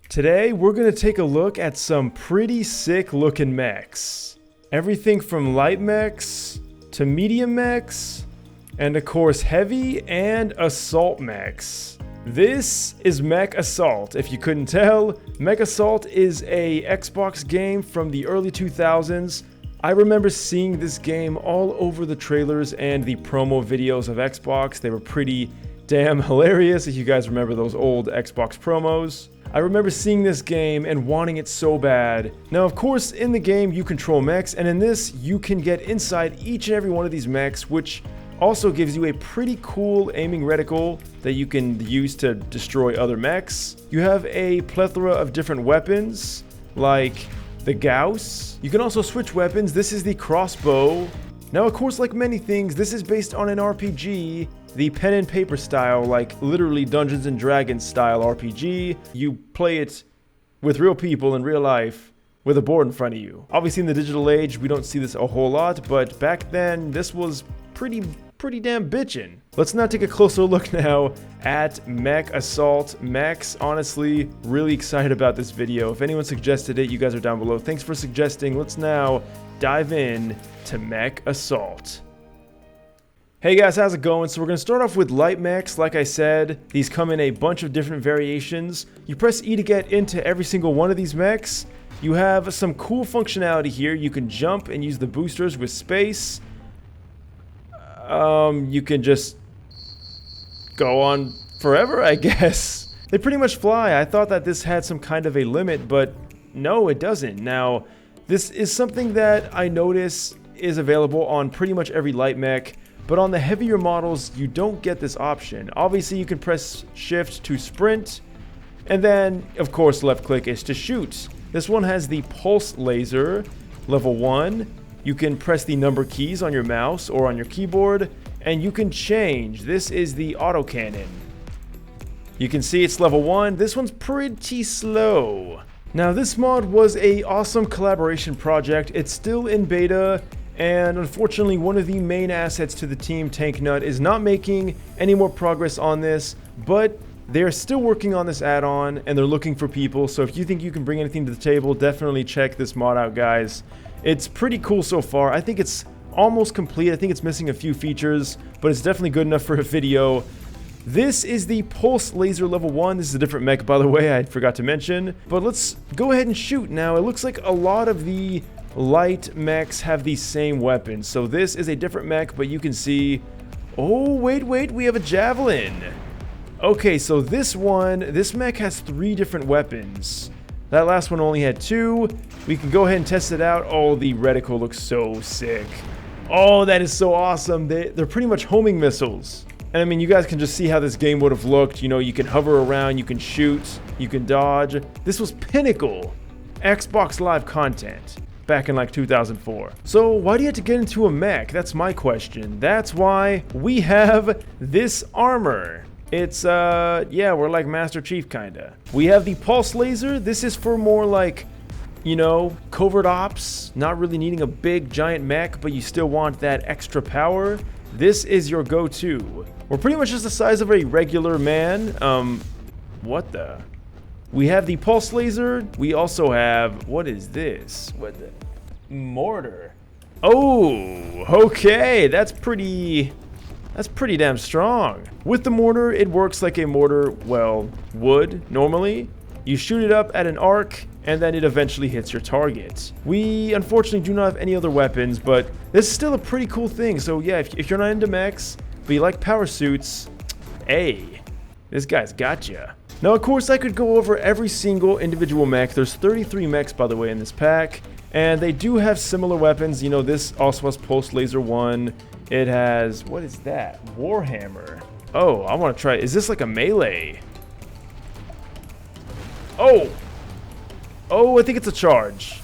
Today, we're going to take a look at some pretty sick looking mechs. Everything from light mechs to medium mechs, and of course heavy and assault mechs. This is MechAssault. If you couldn't tell, MechAssault is a Xbox game from the early 2000s. I remember seeing this game all over the trailers and the promo videos of Xbox. They were pretty damn hilarious if you guys remember those old Xbox promos. I remember seeing this game and wanting it so bad. Now, of course, in the game you control mechs, and in this you can get inside each and every one of these mechs, which also gives you a pretty cool aiming reticle that you can use to destroy other mechs. You have a plethora of different weapons, like the Gauss. You can also switch weapons. This is the crossbow. Now, of course, like many things, this is based on an RPG, the pen and paper style, like literally Dungeons and Dragons style RPG. You play it with real people in real life with a board in front of you. Obviously in the digital age, we don't see this a whole lot, but back then this was pretty damn bitchin'. Let's now take a closer look now at MechAssault. Mechs, honestly, really excited about this video. If anyone suggested it, you guys are down below. Thanks for suggesting. Let's now dive in to MechAssault. Hey guys, how's it going? So we're going to start off with light mechs. Like I said, these come in a bunch of different variations. You press E to get into every single one of these mechs. You have some cool functionality here. You can jump and use the boosters with space. You can just go on forever, I guess. They pretty much fly. I thought that this had some kind of a limit, but no, it doesn't. Now, this is something that I notice is available on pretty much every light mech, but on the heavier models, you don't get this option. Obviously, you can press shift to sprint, and then, of course, left click is to shoot. This one has the pulse laser, level 1. You can press the number keys on your mouse or on your keyboard, and you can change. This is the autocannon. You can see it's level 1. This one's pretty slow. Now, this mod was an awesome collaboration project. It's still in beta, and unfortunately, one of the main assets to the team, TankNut, is not making any more progress on this, but they're still working on this add-on, and they're looking for people. So if you think you can bring anything to the table, definitely check this mod out, guys. It's pretty cool so far. I think it's almost complete. I think it's missing a few features, but it's definitely good enough for a video. This is the Pulse Laser level 1. This is a different mech, by the way, I forgot to mention. But let's go ahead and shoot now. It looks like a lot of the light mechs have the same weapons. So this is a different mech, but you can see... Oh, wait, we have a Javelin. Okay, so this mech has 3 different weapons. That last one only had 2. We can go ahead and test it out. Oh, the reticle looks so sick. Oh, that is so awesome. They're pretty much homing missiles. And I mean, you guys can just see how this game would have looked. You know, you can hover around, you can shoot, you can dodge. This was pinnacle Xbox Live content back in like 2004. So why do you have to get into a mech? That's my question. That's why we have this armor. It's, yeah, we're like Master Chief, kinda. We have the Pulse Laser. This is for more like, you know, covert ops, not really needing a big giant mech, but you still want that extra power. This is your go-to. We're pretty much just the size of a regular man. What the? We have the Pulse Laser. We also have, what is this? What the? Mortar. Oh, okay, that's pretty damn strong. With the mortar, it works like a mortar, well, would normally. You shoot it up at an arc, and then it eventually hits your target. We, unfortunately, do not have any other weapons, but this is still a pretty cool thing. So yeah, if you're not into mechs, but you like power suits, hey, this guy's gotcha. Now, of course, I could go over every single individual mech. There's 33 mechs, by the way, in this pack, and they do have similar weapons. You know, this also has Pulse Laser 1. It has, what is that? Warhammer. Oh, I want to try, is this like a melee? Oh, I think it's a charge.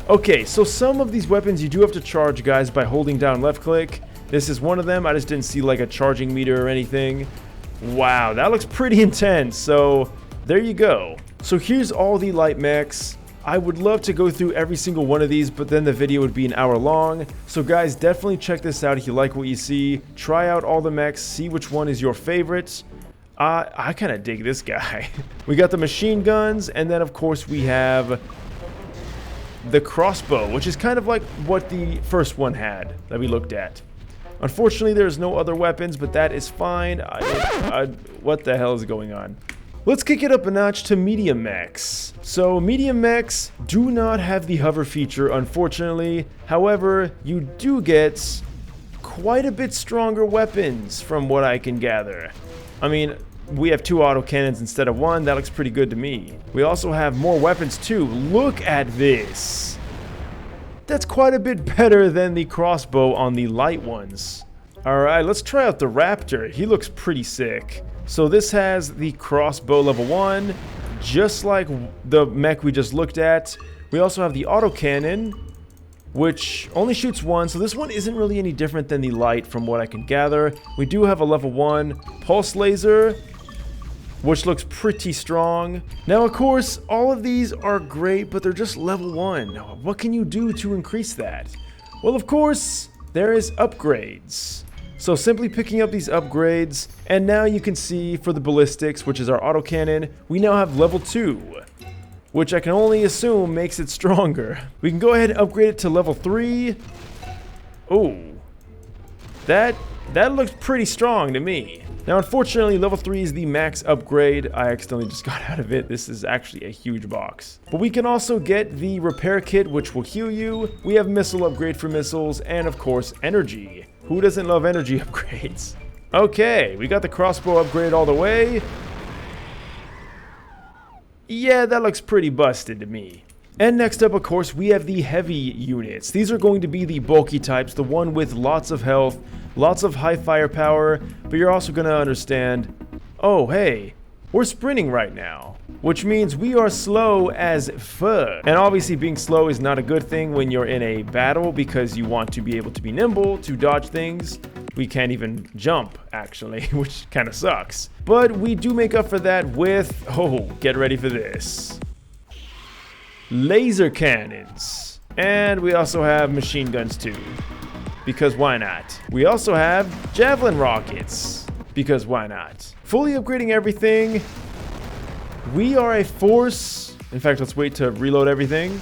Okay, so some of these weapons you do have to charge, guys, by holding down left click. This is one of them. I just didn't see like a charging meter or anything. Wow, that looks pretty intense. So there you go. So here's all the light mechs. I would love to go through every single one of these, but then the video would be an hour long. So guys, definitely check this out if you like what you see. Try out all the mechs, see which one is your favorite. I kind of dig this guy. We got the machine guns, and then of course we have the crossbow, which is kind of like what the first one had that we looked at. Unfortunately, there's no other weapons, but that is fine. What the hell is going on? Let's kick it up a notch to medium mechs. So medium mechs do not have the hover feature, unfortunately. However, you do get quite a bit stronger weapons from what I can gather. I mean, we have 2 autocannons instead of 1. That looks pretty good to me. We also have more weapons too. Look at this. That's quite a bit better than the crossbow on the light ones. Alright, let's try out the Raptor. He looks pretty sick. So this has the crossbow level 1, just like the mech we just looked at. We also have the autocannon, which only shoots 1, so this one isn't really any different than the light from what I can gather. We do have a level 1 pulse laser, which looks pretty strong. Now, of course, all of these are great, but they're just level 1. What can you do to increase that? Well, of course, there is upgrades. So simply picking up these upgrades, and now you can see for the ballistics, which is our autocannon, we now have level 2, which I can only assume makes it stronger. We can go ahead and upgrade it to level 3. Oh, that looks pretty strong to me. Now, unfortunately, level 3 is the max upgrade. I accidentally just got out of it. This is actually a huge box. But we can also get the repair kit, which will heal you. We have missile upgrade for missiles, and of course, energy. Who doesn't love energy upgrades? Okay, we got the crossbow upgrade all the way. Yeah, that looks pretty busted to me. And next up, of course, we have the heavy units. These are going to be the bulky types, the one with lots of health, lots of high firepower, but you're also going to understand, oh, hey, we're sprinting right now, which means we are slow as fuck. And obviously being slow is not a good thing when you're in a battle because you want to be able to be nimble, to dodge things. We can't even jump, actually, which kind of sucks. But we do make up for that with, oh, get ready for this, laser cannons. And we also have machine guns too, because why not? We also have Javelin rockets, because why not? Fully upgrading everything. We are a force. In fact, let's wait to reload everything.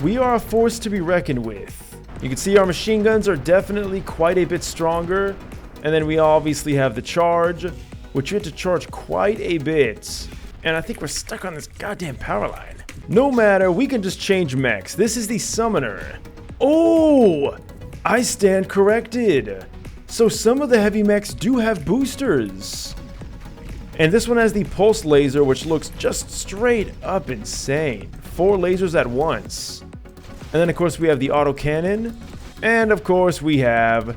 We are a force to be reckoned with. You can see our machine guns are definitely quite a bit stronger. And then we obviously have the charge, which you have to charge quite a bit. And I think we're stuck on this goddamn power line. No matter, we can just change mechs. This is the summoner. Oh, I stand corrected. So some of the heavy mechs do have boosters. And this one has the pulse laser, which looks just straight up insane. 4 lasers at once. And then of course we have the autocannon. And of course we have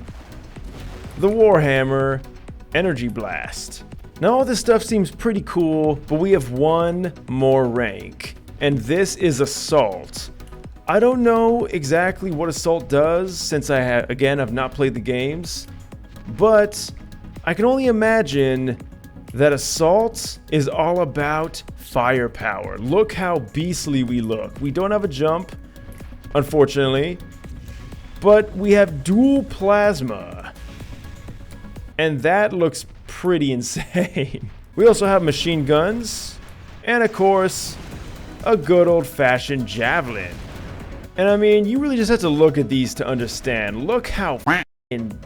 the Warhammer Energy Blast. Now all this stuff seems pretty cool, but we have one more rank. And this is Assault. I don't know exactly what Assault does since I have not played the games. But I can only imagine that Assault is all about firepower. Look how beastly we look. We don't have a jump, unfortunately, but we have dual plasma. And that looks pretty insane. We also have machine guns, and of course, a good old-fashioned Javelin. And I mean, you really just have to look at these to understand. Look how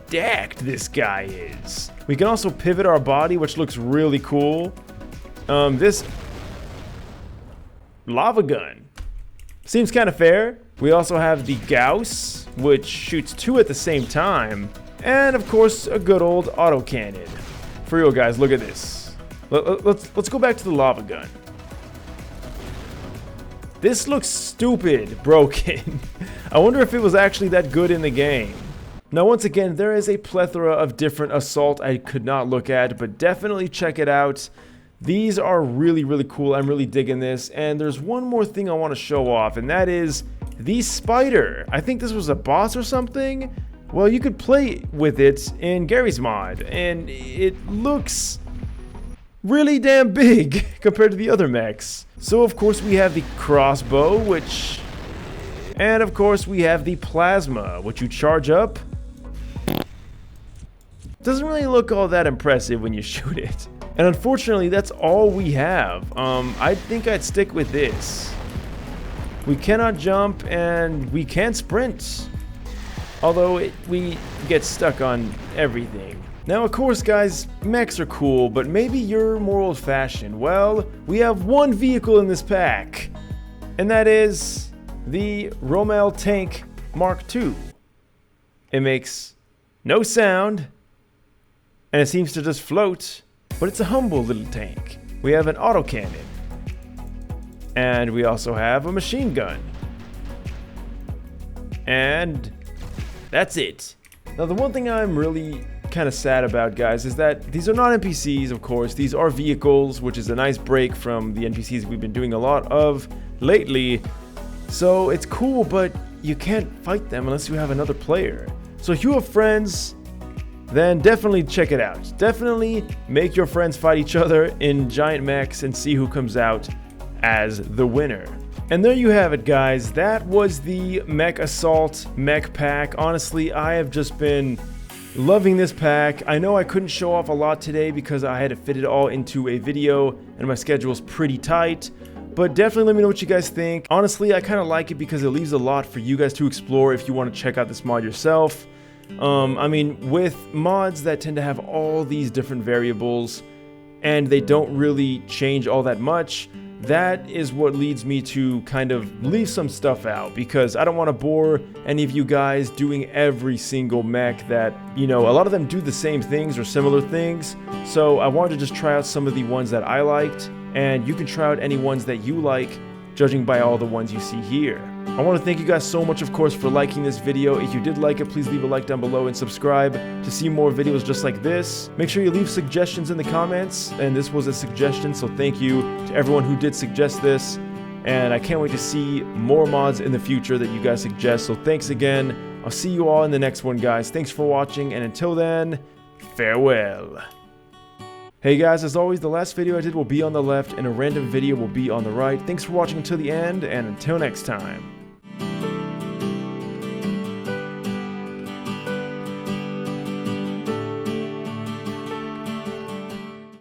decked this guy is. We can also pivot our body, which looks really cool. This lava gun seems kind of fair. We also have the Gauss, which shoots 2 at the same time, and of course a good old autocannon. For real, guys, look at this. Let's go back to the lava gun. This looks stupid broken. I wonder if it was actually that good in the game. Now, once again, there is a plethora of different Assault I could not look at, but definitely check it out. These are really, really cool. I'm really digging this. And there's one more thing I want to show off, and that is the spider. I think this was a boss or something. Well, you could play with it in Garry's mod, and it looks really damn big compared to the other mechs. So, of course, we have the crossbow, and of course, we have the plasma, which you charge up. Doesn't really look all that impressive when you shoot it. And unfortunately, that's all we have. I think I'd stick with this. We cannot jump and we can't sprint. Although we get stuck on everything. Now, of course, guys, mechs are cool, but maybe you're more old-fashioned. Well, we have one vehicle in this pack, and that is the Romel Tank Mark II. It makes no sound, and it seems to just float, but it's a humble little tank. We have an autocannon, and we also have a machine gun. And that's it. Now, the one thing I'm really kind of sad about, guys, is that these are not NPCs, of course. These are vehicles, which is a nice break from the NPCs we've been doing a lot of lately. So it's cool, but you can't fight them unless you have another player. So if you have friends, then definitely check it out. Definitely make your friends fight each other in giant mechs and see who comes out as the winner. And there you have it, guys. That was the MechAssault mech pack. Honestly, I have just been loving this pack. I know I couldn't show off a lot today because I had to fit it all into a video and my schedule's pretty tight. But definitely let me know what you guys think. Honestly, I kind of like it because it leaves a lot for you guys to explore if you want to check out this mod yourself. I mean, with mods that tend to have all these different variables and they don't really change all that much, that is what leads me to kind of leave some stuff out, because I don't want to bore any of you guys doing every single mech that, you know, a lot of them do the same things or similar things. So I wanted to just try out some of the ones that I liked, and you can try out any ones that you like, judging by all the ones you see here. I want to thank you guys so much, of course, for liking this video. If you did like it, please leave a like down below and subscribe to see more videos just like this. Make sure you leave suggestions in the comments, and this was a suggestion, so thank you to everyone who did suggest this. And I can't wait to see more mods in the future that you guys suggest, so thanks again. I'll see you all in the next one, guys. Thanks for watching, and until then, farewell. Hey guys, as always, the last video I did will be on the left and a random video will be on the right. Thanks for watching until the end, and until next time.